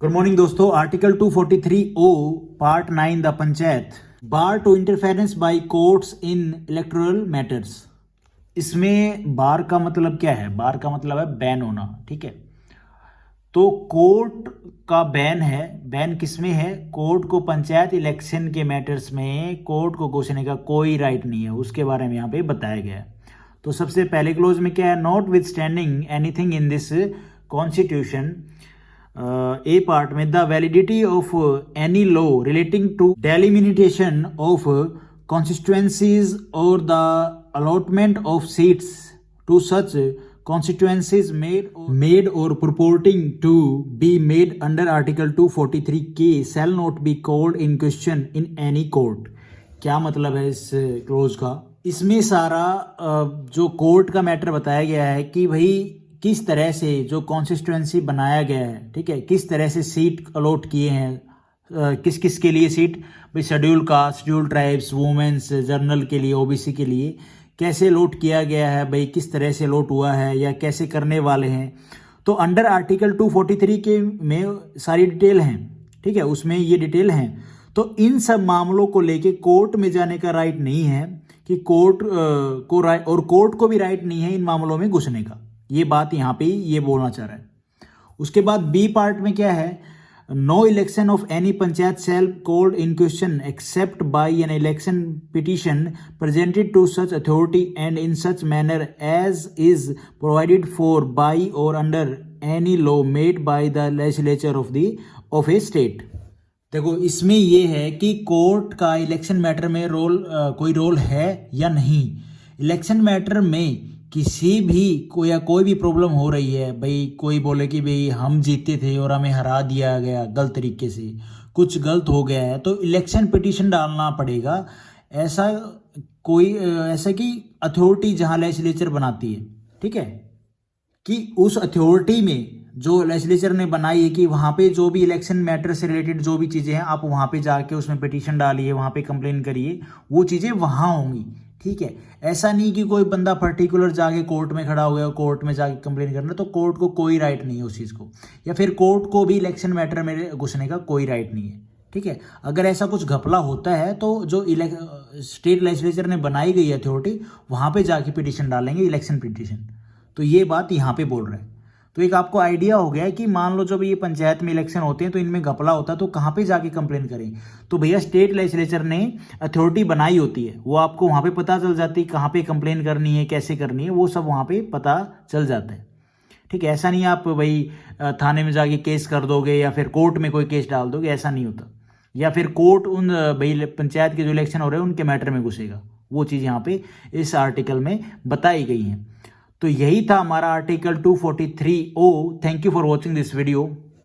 Good morning दोस्तों। Article 243O part 9 the panchayat bar to interference by courts in electoral matters. इसमें bar का मतलब क्या है? बार का मतलब है बैन होना। ठीक है, तो कोर्ट का बैन है। बैन किसमें है? कोर्ट को पंचायत इलेक्शन के मैटर्स में कोर्ट को घुसने का कोई राइट नहीं है, उसके बारे में यहाँ पे बताया गया है। तो सबसे पहले क्लोज में क्या है? Notwithstanding anything in this constitution, a part में the validity of any law relating to delimitation of constituencies और the allotment of seats to such constituencies made or purporting to be made under Article 243K shall not be called in question in any court। क्या मतलब है इस close का? इसमें सारा जो court का मैटर बताया गया है कि भाई किस तरह से जो कॉन्स्टिट्यूएंसी बनाया गया है, ठीक है, किस तरह से सीट अलॉट किए हैं, किस किस के लिए सीट, भाई schedule caste, schedule tribes, women's, general के लिए, ओबीसी के लिए कैसे लोट किया गया है, भाई किस तरह से लोट हुआ है या कैसे करने वाले हैं। तो अंडर आर्टिकल 243 के में सारी डिटेल हैं, ठीक है, उसमें ये डिटेल हैं। तो इन सब मामलों को लेके कोर्ट में जाने का राइट नहीं है कि कोर्ट को राइट, और कोर्ट को भी राइट नहीं है इन मामलों में घुसने का। ये बात यहाँ पे ये बोलना चाह रहा है। उसके बाद बी पार्ट में क्या है? No election of any panchayat shall called in question except by an election petition presented to such authority and in such manner as is provided for by or under any law made by the legislature of a state। देखो, इसमें ये है कि court का election matter में कोई role है या नहीं। इलेक्शन मैटर में किसी भी कोई भी प्रॉब्लम हो रही है, भाई कोई बोले कि भाई हम जीते थे और हमें हरा दिया गया गलत तरीके से, कुछ गलत हो गया है, तो इलेक्शन पिटीशन डालना पड़ेगा। ऐसा कि अथॉरिटी जहां लेजिस्लेचर बनाती है, ठीक है, कि उस अथॉरिटी में जो लेजिस्लेचर ने बनाई है कि वहां पे जो भी इलेक्शन मैटर से रिलेटेड जो भी चीजें हैं, आप वहां पे जाके उसमें पिटीशन डालिए, वहां पे कंप्लेन करिए, वो चीजें वहां होंगी। ठीक है, ऐसा नहीं कि कोई बंदा पर्टिकुलर जाके कोर्ट में खड़ा हो गया, कोर्ट में जाके कंप्लेन करना, तो कोर्ट को कोई राइट नहीं है उस चीज़ को, या फिर कोर्ट को भी इलेक्शन मैटर में घुसने का कोई राइट नहीं है। ठीक है, अगर ऐसा कुछ घपला होता है तो जो स्टेट लेजिस्लेचर ने बनाई गई अथॉरिटी, वहाँ पे जाके पिटीशन डालेंगे, इलेक्शन पिटीशन। तो ये बात यहाँ पे बोल रहे हैं। तो एक आपको आइडिया हो गया है कि मान लो जब ये पंचायत में इलेक्शन होते हैं तो इनमें घपला होता है, तो कहाँ पे जाके कंप्लेन करें? तो भैया स्टेट लेजिस्लेचर ने अथॉरिटी बनाई होती है, वो आपको वहाँ पे पता चल जाती है कहाँ पे कंप्लेन करनी है, कैसे करनी है, वो सब वहाँ पे पता चल जाता है। ठीक है, ऐसा नहीं आप भाई थाने में जाके केस कर दोगे या फिर कोर्ट में कोई केस डाल दोगे, ऐसा नहीं होता। या फिर कोर्ट उन भाई पंचायत के जो इलेक्शन हो रहे हैं उनके मैटर में घुसेगा, वो चीज़ यहाँ पे इस आर्टिकल में बताई गई है। तो यही था हमारा article 243O। Thank you for watching this video.